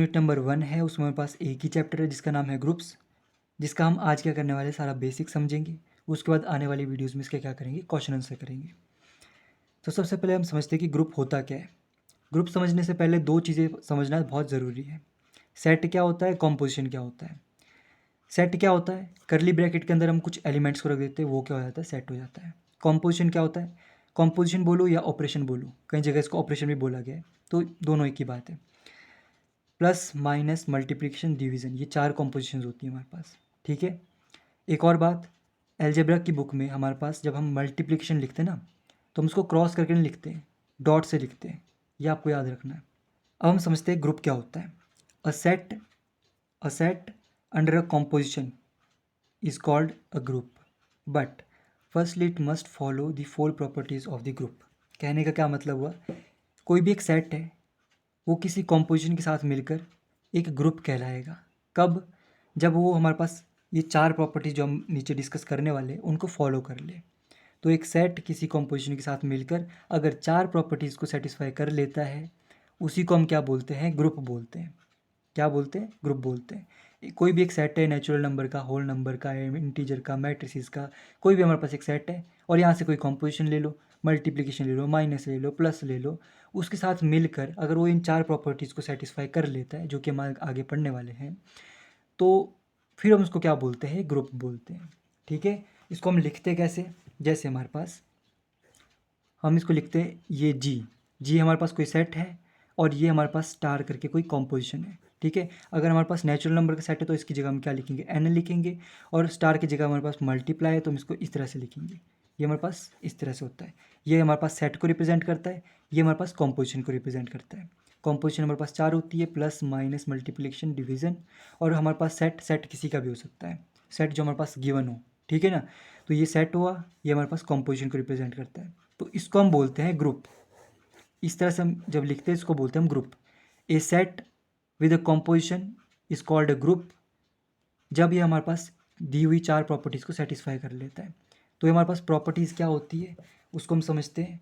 Unit number 1 है, उसमें हमारे पास एक ही चैप्टर है जिसका नाम है ग्रुप्स, जिसका हम आज क्या करने वाले हैं, सारा बेसिक समझेंगे। उसके बाद आने वाली वीडियोस में इसके क्या करेंगे, क्वेश्चन आंसर करेंगे। तो सबसे पहले हम समझते हैं कि ग्रुप होता क्या है। ग्रुप समझने से पहले दो चीज़ें समझना बहुत ज़रूरी है। सेट क्या होता है, कॉम्पोजिशन क्या होता है। सेट क्या होता है, करली ब्रैकेट के अंदर हम कुछ एलिमेंट्स को रख देते हैं, वो क्या हो जाता है, सेट हो जाता है। कॉम्पोजिशन क्या होता है, कॉम्पोजिशन बोलो या ऑपरेशन बोलो, कई जगह इसको ऑपरेशन भी बोला गया है, तो दोनों एक ही बात है। प्लस माइनस मल्टीप्लिकेशन डिवीज़न, ये 4 कॉम्पोजिशंस होती हैं हमारे पास, ठीक है। एक और बात, अलजेब्रा की बुक में हमारे पास जब हम मल्टीप्लिकेशन लिखते हैं ना, तो हम उसको क्रॉस करके नहीं लिखते हैं, डॉट से लिखते हैं, ये आपको याद रखना है। अब हम समझते हैं ग्रुप क्या होता है। A set under a composition is called a group, but firstly it must follow the 4 properties of the group. कहने का क्या मतलब हुआ, कोई भी एक सेट है, वो किसी कॉम्पोजिशन के साथ मिलकर एक ग्रुप कहलाएगा। कब, जब वो हमारे पास ये 4 प्रॉपर्टीज जो हम नीचे डिस्कस करने वाले हैं उनको फॉलो कर ले। तो एक सेट किसी कॉम्पोजिशन के साथ मिलकर अगर 4 प्रॉपर्टीज़ को सेटिस्फाई कर लेता है, उसी को हम क्या बोलते हैं, ग्रुप बोलते हैं। क्या बोलते हैं, ग्रुप बोलते हैं। कोई भी एक सेट है, नेचुरल नंबर का, होल नंबर का, इंटीजर का, मैट्रिसेस का, कोई भी हमारे पास एक सेट है, और यहाँ से कोई कॉम्पोजिशन ले लो, मल्टीप्लिकेशन ले लो, माइनस ले लो, प्लस ले लो, उसके साथ मिलकर अगर वो इन 4 प्रॉपर्टीज़ को सेटिस्फाई कर लेता है, जो कि हम आगे पढ़ने वाले हैं, तो फिर हम उसको क्या बोलते हैं, ग्रुप बोलते हैं। ठीक है, इसको हम लिखते कैसे, जैसे हमारे पास हम इसको लिखते हैं, ये जी हमारे पास कोई सेट है, और ये हमारे पास स्टार करके कोई कॉम्पोजिशन है। ठीक है, अगर हमारे पास नेचुरल नंबर का सेट है तो इसकी जगह हम क्या लिखेंगे, एन लिखेंगे, और स्टार की जगह हमारे पास मल्टीप्लाई है तो हम इसको इस तरह से लिखेंगे। ये हमारे पास इस तरह से होता है। ये हमारे पास सेट को रिप्रेजेंट करता है, ये हमारे पास कॉम्पोजिशन को रिप्रेजेंट करता है। कॉम्पोजिशन हमारे पास 4 होती है, प्लस माइनस मल्टीप्लिकेशन डिवीज़न, और हमारे पास सेट किसी का भी हो सकता है, सेट जो हमारे पास गिवन हो। ठीक है ना, तो ये सेट हुआ, ये हमारे पास कॉम्पोजिशन को रिप्रेजेंट करता है, तो इसको हम बोलते हैं ग्रुप। इस तरह से हम जब लिखते हैं इसको बोलते हैं हम group. A set with a composition is called a group, जब ये हमारे पास दी हुई 4 प्रॉपर्टीज़ को सेटिस्फाई कर लेता है। तो ये हमारे पास प्रॉपर्टीज़ क्या होती है, उसको हम समझते हैं।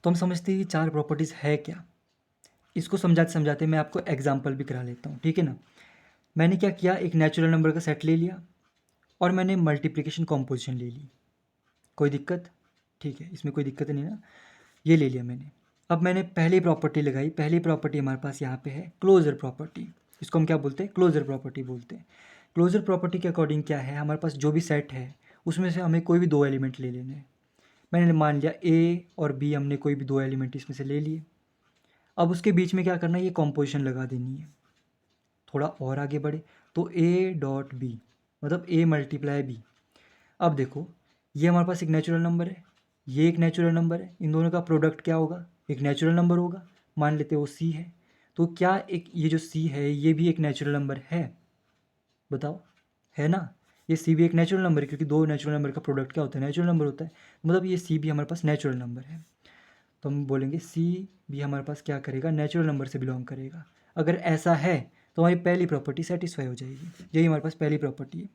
तो हम समझते हैं कि 4 प्रॉपर्टीज़ है क्या। इसको समझाते समझाते मैं आपको एग्जाम्पल भी करा लेता हूँ, ठीक है ना। मैंने क्या किया, एक नेचुरल नंबर का सेट ले लिया, और मैंने मल्टीप्लिकेशन कॉम्पोजिशन ले ली। कोई दिक्कत, ठीक है, इसमें कोई दिक्कत नहीं ना। ये ले लिया मैंने। अब मैंने पहली प्रॉपर्टी लगाई, पहली प्रॉपर्टी हमारे पास यहाँ पे है क्लोजर प्रॉपर्टी। इसको हम क्या बोलते हैं, क्लोजर प्रॉपर्टी बोलते हैं। क्लोजर प्रॉपर्टी के अकॉर्डिंग क्या है, हमारे पास जो भी सेट है उसमें से हमें कोई भी 2 एलिमेंट ले लेने हैं। मैंने मान लिया ए और बी, हमने कोई भी 2 एलिमेंट इसमें से ले लिए। अब उसके बीच में क्या करना है, ये कॉम्पोजिशन लगा देनी है। थोड़ा और आगे बढ़े तो ए डॉट बी, मतलब ए मल्टीप्लाई बी। अब देखो, ये हमारे पास एक नेचुरल नंबर है, ये एक नेचुरल नंबर है, इन दोनों का प्रोडक्ट क्या होगा, एक नेचुरल नंबर होगा। मान लेते हो सी है, तो क्या एक ये जो सी है ये भी एक नेचुरल नंबर है, बताओ, है ना। ये सी भी एक नेचुरल नंबर है, क्योंकि 2 नेचुरल नंबर का प्रोडक्ट क्या होता है, नेचुरल नंबर होता है। मतलब ये सी भी हमारे पास नेचुरल नंबर है, तो हम बोलेंगे सी भी हमारे पास क्या करेगा, नेचुरल नंबर से बिलोंग करेगा। अगर ऐसा है तो हमारी पहली प्रॉपर्टी सेटिस्फाई हो जाएगी। यही हमारे पास पहली प्रॉपर्टी है।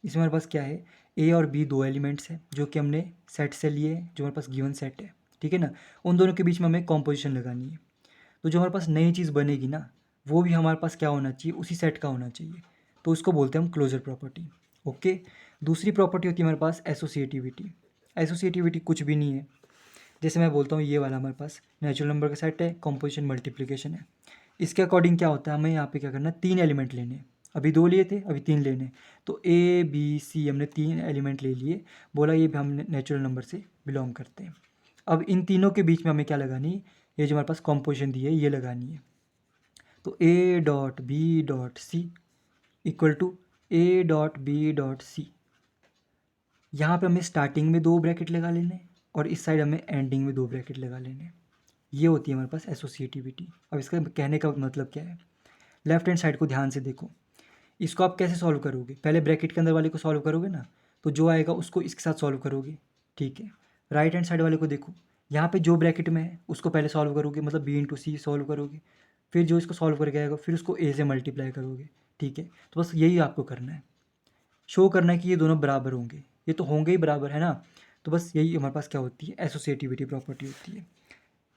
इसमें हमारे पास क्या है, ए और बी 2 एलिमेंट्स हैं जो कि हमने सेट से लिए हैं, जो हमारे पास गिवन सेट है, ठीक है ना। उन दोनों के बीच में हमें कॉम्पोजिशन लगानी है। तो जो हमारे पास नई चीज़ बनेगी ना, वो भी हमारे पास क्या होना चाहिए, उसी सेट का होना चाहिए। तो उसको बोलते हैं हम क्लोजर प्रॉपर्टी। ओके, दूसरी प्रॉपर्टी होती है हमारे पास एसोसिएटिविटी। एसोसिएटिविटी कुछ भी नहीं है, जैसे मैं बोलता हूँ ये वाला हमारे पास नेचुरल नंबर का सेट है, कॉम्पोजिशन मल्टीप्लिकेशन है। इसके अकॉर्डिंग क्या होता है, हमें यहाँ पे क्या करना है, 3 एलिमेंट लेने हैं। अभी 2 लिए थे, अभी 3 लेने हैं। तो ए बी सी हमने 3 एलिमेंट ले लिए, बोला ये भी हम नेचुरल नंबर से बिलोंग करते हैं। अब इन तीनों के बीच में हमें क्या लगानी है, ये जो हमारे पास कॉम्पोजिशन दी है ये लगानी है। तो A dot B dot C equal to A dot B dot C. यहाँ पे हमें स्टार्टिंग में 2 ब्रैकेट लगा लेने हैं, और इस साइड हमें एंडिंग में 2 ब्रैकेट लगा लेने हैं। ये होती है हमारे पास एसोसिएटिविटी। अब इसका कहने का मतलब क्या है, लेफ्ट हैंड साइड को ध्यान से देखो। इसको आप कैसे सॉल्व करोगे, पहले ब्रैकेट के अंदर वाले को सॉल्व करोगे ना, तो जो आएगा उसको इसके साथ सॉल्व करोगे, ठीक है। राइट हैंड साइड वाले को देखो, यहाँ पे जो ब्रैकेट में है उसको पहले सॉल्व करोगे, मतलब बी इंटू सी सॉल्व करोगे, फिर जो इसको सॉल्व करके आएगा फिर उसको ए से मल्टीप्लाई करोगे, ठीक है। तो बस यही आपको करना है, शो करना है कि ये दोनों बराबर होंगे, ये तो होंगे ही बराबर, है ना। तो बस यही हमारे पास क्या होती है, एसोसिएटिविटी प्रॉपर्टी होती है।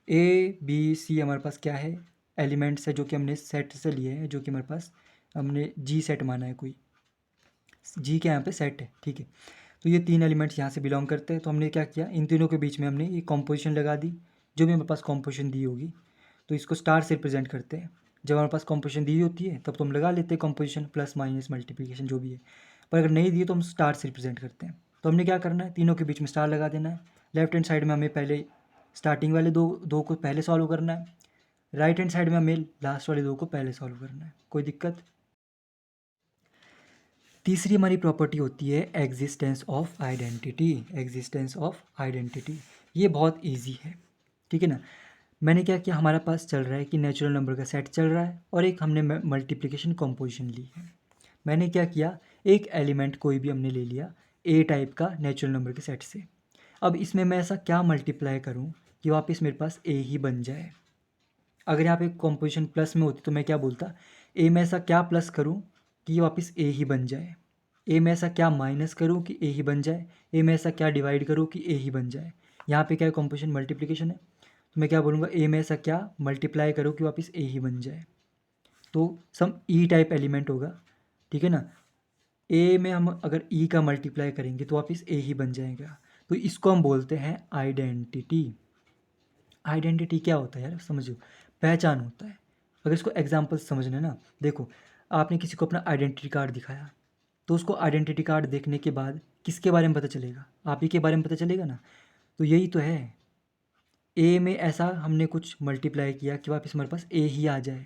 ए बी सी हमारे पास क्या है, एलिमेंट्स है जो कि हमने सेट से लिए हैं, जो कि हमारे पास हमने जी सेट माना है, कोई जी के यहाँ पे सेट है, ठीक है। तो ये 3 एलिमेंट्स यहाँ से बिलोंग करते हैं। तो हमने क्या किया, इन तीनों के बीच में हमने ये कॉम्पोजिशन लगा दी, जो भी हमारे पास कॉम्पोजिशन दी होगी। तो इसको स्टार से रिप्रेजेंट करते हैं। जब हमारे पास कॉम्पोजिशन दी होती है तब तो हम लगा लेते हैं कॉम्पोजिशन, प्लस माइनस मल्टीप्लिकेशन जो भी है। पर अगर नहीं दी तो हम स्टार से रिप्रेजेंट करते हैं। तो हमने क्या करना है, तीनों के बीच में स्टार लगा देना है। लेफ्ट हैंड साइड में हमें पहले स्टार्टिंग वाले दो को पहले सॉल्व करना है, राइट हैंड साइड में हमें लास्ट वाले दो को पहले सॉल्व करना है। कोई दिक्कत? तीसरी हमारी प्रॉपर्टी होती है existence of identity. Existence of identity ये बहुत इजी है, ठीक है ना। मैंने क्या किया, हमारे पास चल रहा है कि नेचुरल नंबर का सेट चल रहा है और एक हमने मल्टीप्लिकेशन कॉम्पोजिशन ली है। मैंने क्या किया, एक एलिमेंट कोई भी हमने ले लिया ए टाइप का नेचुरल नंबर के सेट से। अब इसमें मैं ऐसा क्या मल्टीप्लाई करूं कि वापस मेरे पास ए ही बन जाए। अगर यहाँ पे कॉम्पोजिशन प्लस में होती तो मैं क्या बोलता, ए में ऐसा क्या प्लस करूँ कि ये वापस ए ही बन जाए, ए में ऐसा क्या माइनस करूँ कि ए ही बन जाए, ए में ऐसा क्या डिवाइड करूँ कि ए ही बन जाए। यहाँ पे क्या है, कॉम्पोजिशन मल्टीप्लिकेशन है, तो मैं क्या बोलूँगा, ए में ऐसा क्या मल्टीप्लाई करूँ कि वापस ए ही बन जाए। तो सम ई टाइप एलिमेंट होगा, ठीक है ना। ए में हम अगर ई का मल्टीप्लाई करेंगे तो वापस ए ही बन जाएगा। तो इसको हम बोलते हैं आइडेंटिटी। आइडेंटिटी क्या होता है यार, समझो, पहचान होता है। अगर इसको एग्जाम्पल समझना है ना, देखो, आपने किसी को अपना आइडेंटिटी कार्ड दिखाया, तो उसको आइडेंटिटी कार्ड देखने के बाद किसके बारे में पता चलेगा, आप ही के बारे में पता चलेगा ना। तो यही तो है, ए में ऐसा हमने कुछ मल्टीप्लाई किया कि वापस हमारे पास ए ही आ जाए।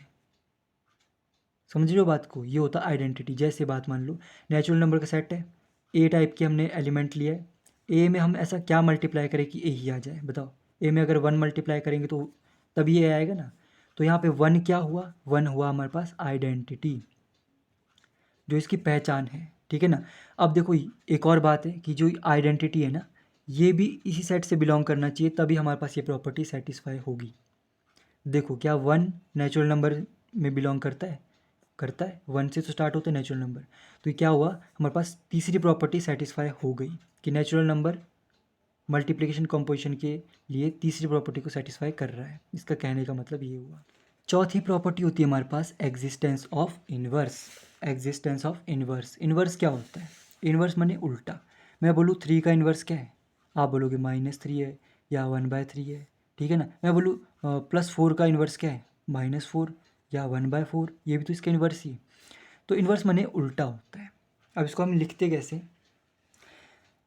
समझ रहे हो बात को, ये होता है आइडेंटिटी। जैसे बात मान लो, नेचुरल नंबर का सेट है, ए टाइप के हमने एलिमेंट लिया है, ए में हम ऐसा क्या मल्टीप्लाई करें कि ए ही आ जाए, बताओ। ए में अगर 1 मल्टीप्लाई करेंगे तो तभी ए आएगा ना। तो यहाँ पे 1 क्या हुआ, 1 हुआ हमारे पास आइडेंटिटी, जो इसकी पहचान है, ठीक है ना। अब देखो, एक और बात है कि जो आइडेंटिटी है ना, ये भी इसी सेट से बिलोंग करना चाहिए, तभी हमारे पास ये प्रॉपर्टी सेटिस्फाई होगी। देखो, क्या 1 नेचुरल नंबर में बिलोंग करता है, करता है, 1 से तो स्टार्ट होते हैं नेचुरल नंबर। तो ये क्या हुआ, हमारे पास तीसरी प्रॉपर्टी सेटिस्फाई हो गई कि नेचुरल नंबर मल्टीप्लिकेशन कंपोजिशन के लिए तीसरी प्रॉपर्टी को सेटिस्फाई कर रहा है। इसका कहने का मतलब ये हुआ। चौथी प्रॉपर्टी होती है हमारे पास existence of inverse. Existence of inverse. Inverse क्या होता है, इनवर्स माने उल्टा। मैं बोलूँ 3 का इनवर्स क्या है, आप बोलोगे -3 है या 1/3 है, ठीक है ना। मैं बोलूँ +4 का इनवर्स क्या है, -4 या 1/4, ये भी तो इसका इन्वर्स ही। तो इन्वर्स माने उल्टा होता है। अब इसको हम लिखते कैसे,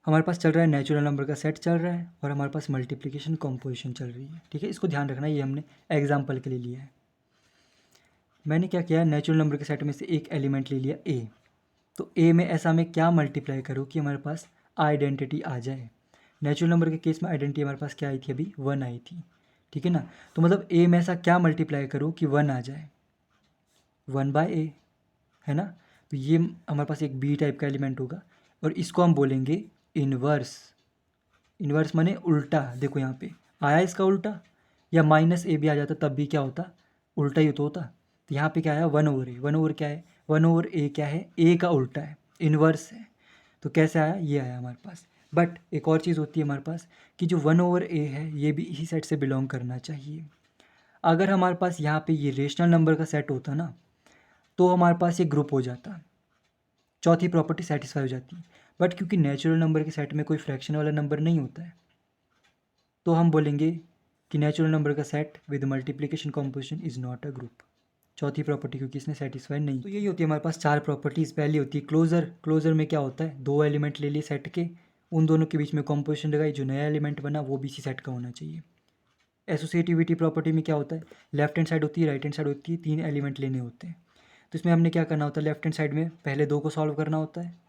हमारे पास चल रहा है नेचुरल नंबर का सेट चल रहा है और हमारे पास मल्टीप्लिकेशन कॉम्पोजिशन चल रही है, ठीक है। इसको ध्यान रखना, ये हमने एग्जाम्पल के लिए लिया है। मैंने क्या किया, नेचुरल नंबर के सेट में से एक एलिमेंट ले लिया ए। तो ए में ऐसा मैं क्या मल्टीप्लाई करूँ कि हमारे पास आइडेंटिटी आ जाए। नेचुरल नंबर के केस में आइडेंटिटी हमारे पास क्या आई थी, अभी 1 आई थी, ठीक है ना। तो मतलब ए में ऐसा क्या मल्टीप्लाई करूँ कि 1 आ जाए, 1/a, है ना। तो ये हमारे पास एक बी टाइप का एलिमेंट होगा और इसको हम बोलेंगे इनवर्स। इनवर्स माने उल्टा। देखो यहाँ पे आया इसका उल्टा, या -a भी आ जाता तब भी क्या होता, उल्टा ही तो होता। तो यहाँ पे क्या आया, 1/a। 1/a क्या है, 1/a क्या है, a का उल्टा है, इनवर्स है। तो कैसे आया, ये आया हमारे पास। बट एक और चीज़ होती है हमारे पास कि जो 1/a है ये भी इसी सेट से बिलोंग करना चाहिए। अगर हमारे पास यहाँ पे ये रेशनल नंबर का सेट होता ना, तो हमारे पास ये ग्रुप हो जाता, चौथी प्रॉपर्टी सेटिस्फाई हो जाती है। बट क्योंकि नेचुरल नंबर के सेट में कोई फ्रैक्शन वाला नंबर नहीं होता है, तो हम बोलेंगे कि नेचुरल नंबर का set with multiplication composition is not a group. चौथी प्रॉपर्टी क्योंकि इसने सेटिस्फाई नहीं। तो यही होती है हमारे पास 4 प्रॉपर्टीज़। पहली होती है क्लोजर। क्लोजर में क्या होता है, 2 एलिमेंट ले लिए सेट के, उन दोनों के बीच में कॉम्पोजिशन लगाई, जो नया एलिमेंट बना वो भी इसी सेट का होना चाहिए। एसोसिएटिविटी प्रॉपर्टी में क्या होता है, लेफ्ट हैंड साइड होती है, राइट हैंड साइड होती है, 3 एलिमेंट लेने होते हैं। तो इसमें हमने क्या करना होता है, लेफ्ट हैंड साइड में पहले 2 को सॉल्व करना होता है,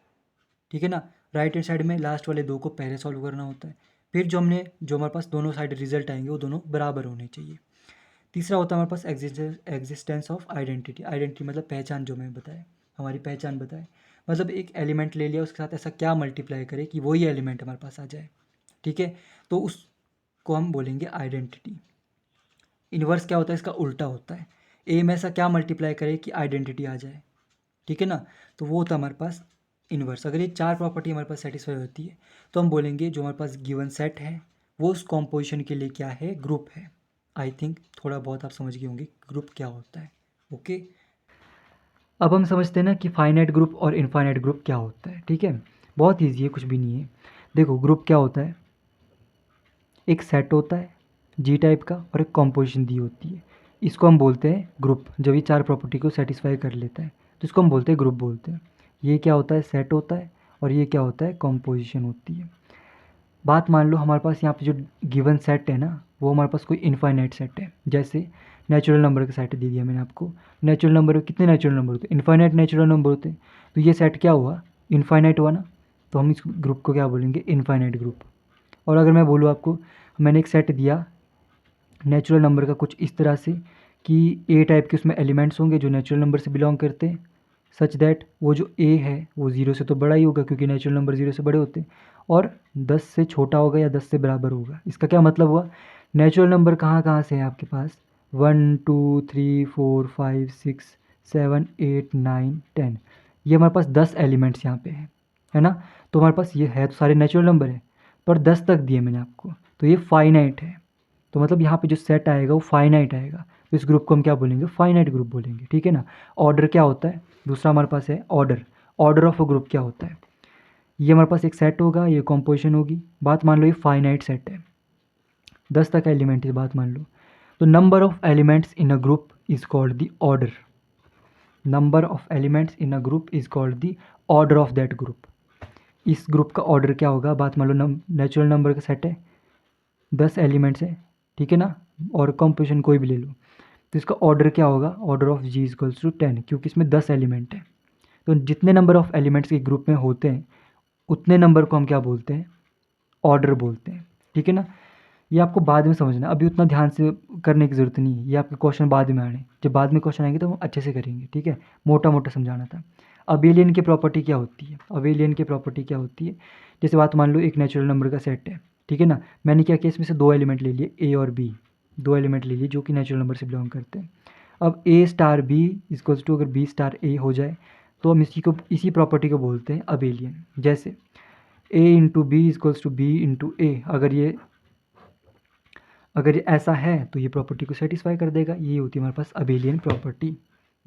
ठीक है ना। राइट हैंड साइड में लास्ट वाले 2 को पहले सॉल्व करना होता है। फिर जो हमारे पास दोनों साइड रिजल्ट आएंगे वो दोनों बराबर होने चाहिए। तीसरा होता है हमारे पास एग्जिस्टेंस ऑफ आइडेंटिटी। आइडेंटिटी मतलब पहचान, जो मैं बताया, हमारी पहचान बताए। मतलब एक एलिमेंट ले लिया, उसके साथ ऐसा क्या मल्टीप्लाई करे कि वही एलिमेंट हमारे पास आ जाए, ठीक है। तो उसको हम बोलेंगे आइडेंटिटी। इन्वर्स क्या होता है, इसका उल्टा होता है। ए में ऐसा क्या मल्टीप्लाई करे कि आइडेंटिटी आ जाए, ठीक है ना। तो वो होता है हमारे पास इन्वर्स। अगर ये 4 प्रॉपर्टी हमारे पास सेटिस्फाई होती है तो हम बोलेंगे जो हमारे पास गिवन सेट है वो उस कॉम्पोजिशन के लिए क्या है, ग्रुप है। आई थिंक थोड़ा बहुत आप समझ गए होंगे ग्रुप क्या होता है। ओके, अब हम समझते हैं ना कि फाइनाइट ग्रुप और इनफाइनाइट ग्रुप क्या होता है। ठीक है, बहुत ईजी है, कुछ भी नहीं है। देखो ग्रुप क्या होता है, एक सेट होता है जी टाइप का और एक कॉम्पोजिशन दी होती है, इसको हम बोलते हैं ग्रुप। जब ये चार प्रॉपर्टी को सेटिस्फाई कर लेता है तो इसको हम बोलते हैं ग्रुप बोलते हैं। ये क्या होता है, सेट होता है, और ये क्या होता है, कॉम्पोजिशन होती है। बात मान लो हमारे पास यहाँ पे जो गिवन सेट है ना, वो हमारे पास कोई इनफाइनाइट सेट है। जैसे नेचुरल नंबर का सेट दे दिया मैंने आपको। नेचुरल नंबर में कितने नेचुरल नंबर होते हैं, इनफाइनाइट नेचुरल नंबर होते हैं। तो ये सेट क्या हुआ, इनफाइनाइट हुआ ना, तो हम इस ग्रुप को क्या बोलेंगे, इनफाइनाइट ग्रुप। और अगर मैं बोलूँ आपको, मैंने एक सेट दिया नेचुरल नंबर का कुछ इस तरह से कि ए टाइप के उसमें एलिमेंट्स होंगे जो नेचुरल नंबर से बिलोंग करते हैं, सच दैट वो जो ए है वो ज़ीरो से तो बड़ा ही होगा क्योंकि नेचुरल नंबर ज़ीरो से बड़े होते हैं, और 10 से छोटा होगा या 10 से बराबर होगा। इसका क्या मतलब हुआ, नेचुरल नंबर कहाँ कहाँ से है आपके पास, 1 2 3 4 5 6 7 8 9 10, ये हमारे पास 10 एलिमेंट्स यहाँ पे है ना। तो हमारे पास ये है तो सारे नेचुरल नंबर है, पर 10 तक दिए मैंने आपको, तो ये फाइनाइट है। तो मतलब यहाँ पे जो सेट आएगा वो फाइनाइट आएगा, तो इस ग्रुप को हम क्या बोलेंगे, फाइनाइट ग्रुप बोलेंगे। ठीक है ना। ऑर्डर क्या होता है, दूसरा हमारे पास है order. Order of a group क्या होता है, ये हमारे पास एक सेट होगा, ये कॉम्पोजिशन होगी। बात मान लो ये फाइनाइट सेट है, 10 तक एलिमेंट की बात मान लो, तो number of elements in a group is called the order. Number of elements in a group is called the order of that group. इस ग्रुप का ऑर्डर क्या होगा, बात मान लो नेचुरल नंबर का सेट है, 10 एलिमेंट्स है, ठीक है ना, और कॉम्पोजिशन कोई भी ले लो, तो इसका ऑर्डर क्या होगा, order of G equals to 10, क्योंकि इसमें 10 एलिमेंट है। तो जितने नंबर ऑफ एलिमेंट्स के ग्रुप में होते हैं उतने नंबर को हम क्या बोलते हैं, ऑर्डर बोलते हैं। ठीक है ना। ये आपको बाद में समझना, अभी उतना ध्यान से करने की ज़रूरत नहीं है, ये आपके क्वेश्चन बाद में आने, जब बाद में क्वेश्चन आएंगे तो हम अच्छे से करेंगे। ठीक है, मोटा मोटा समझाना था। अबेलियन की प्रॉपर्टी क्या होती है, अबेलियन की प्रॉपर्टी क्या होती है, जैसे बात मान लो एक नेचुरल नंबर का सेट है, ठीक है ना, मैंने क्या किया, इसमें से दो एलिमेंट ले लिए ए और बी, दो एलिमेंट ले लिए जो कि नेचुरल नंबर से बिलोंग करते हैं। अब ए स्टार बी इक्वल्स टू अगर बी स्टार ए हो जाए तो हम इसी प्रॉपर्टी को बोलते हैं अबेलियन। जैसे a into b equals to b into a, अगर ये ऐसा है तो ये प्रॉपर्टी को सेटिस्फाई कर देगा। ये होती है हमारे पास अबेलियन प्रॉपर्टी।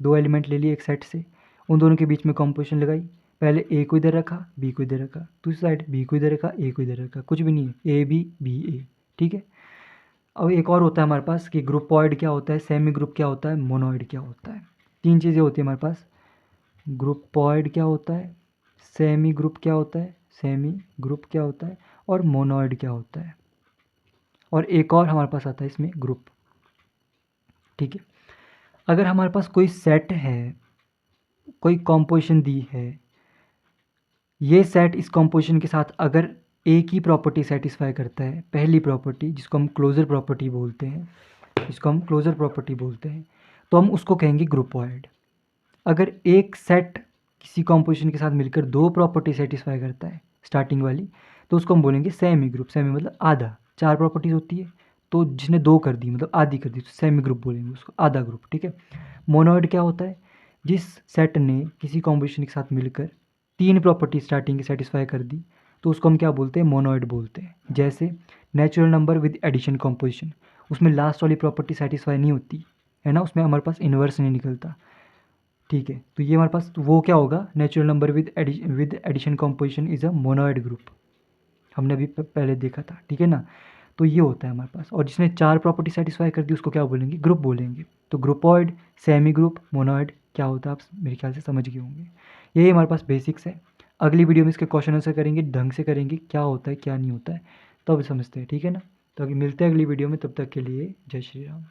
दो एलिमेंट ले लिए एक सेट से, उन दोनों के बीच में कॉम्पोजिशन लगाई, पहले ए को इधर रखा बी को इधर रखा, दूसरी साइड बी को इधर रखा ए को इधर रखा, कुछ भी नहीं है, ए बी बी ए। ठीक है। अब एक और होता है हमारे पास कि ग्रुपॉइड क्या होता है, सेमी ग्रुप क्या होता है, मोनोइड क्या होता है। तीन चीज़ें होती है हमारे पास, ग्रुपॉइड क्या होता है, सेमी ग्रुप क्या होता है, सेमी ग्रुप क्या होता है, और मोनोइड क्या होता है। और एक और हमारे पास आता है इसमें ग्रुप। ठीक है। अगर हमारे पास कोई सेट है, कोई कॉम्पोजिशन दी है, ये सेट इस कॉम्पोजिशन के साथ अगर एक ही प्रॉपर्टी सेटिस्फाई करता है, पहली प्रॉपर्टी जिसको हम क्लोजर प्रॉपर्टी बोलते हैं, जिसको हम क्लोजर प्रॉपर्टी बोलते हैं, तो हम उसको कहेंगे ग्रुपॉइड। अगर एक सेट किसी कॉम्पोजिशन के साथ मिलकर दो प्रॉपर्टी सेटिस्फाई करता है, स्टार्टिंग वाली, तो उसको हम बोलेंगे सेमी ग्रुप। सेमी मतलब आधा, चार प्रॉपर्टीज होती है तो जिसने दो कर दी मतलब आधी कर दी तो सेमी ग्रुप बोलेंगे उसको, आधा ग्रुप। ठीक है। मोनोइड क्या होता है, जिस सेट ने किसी कॉम्बिनेशन के साथ मिलकर तीन प्रॉपर्टी स्टार्टिंग की सेटिस्फाई कर दी तो उसको हम क्या बोलते हैं, मोनोइड बोलते हैं। जैसे natural number with addition composition, उसमें लास्ट वाली प्रॉपर्टी सेटिस्फाई नहीं होती है ना, उसमें हमारे पास इन्वर्स नहीं निकलता। ठीक है, तो ये हमारे पास वो क्या होगा, natural number with addition composition is a monoid group, हमने अभी पहले देखा था। ठीक है ना। तो ये होता है हमारे पास, और जिसने चार प्रॉपर्टी सेटिस्फाई कर दी उसको क्या बोलेंगे, ग्रुप बोलेंगे। तो ग्रुपॉइड, सेमी ग्रुप, मोनोइड क्या होता है आप मेरे ख्याल से समझ गए होंगे। यही हमारे पास बेसिक्स है। अगली वीडियो में इसके क्वेश्चन आंसर करेंगे, ढंग से करेंगे, क्या होता है क्या नहीं होता है, तब समझते हैं। ठीक है ना। तो अभी मिलते हैं अगली वीडियो में, तब तक के लिए जय श्री राम।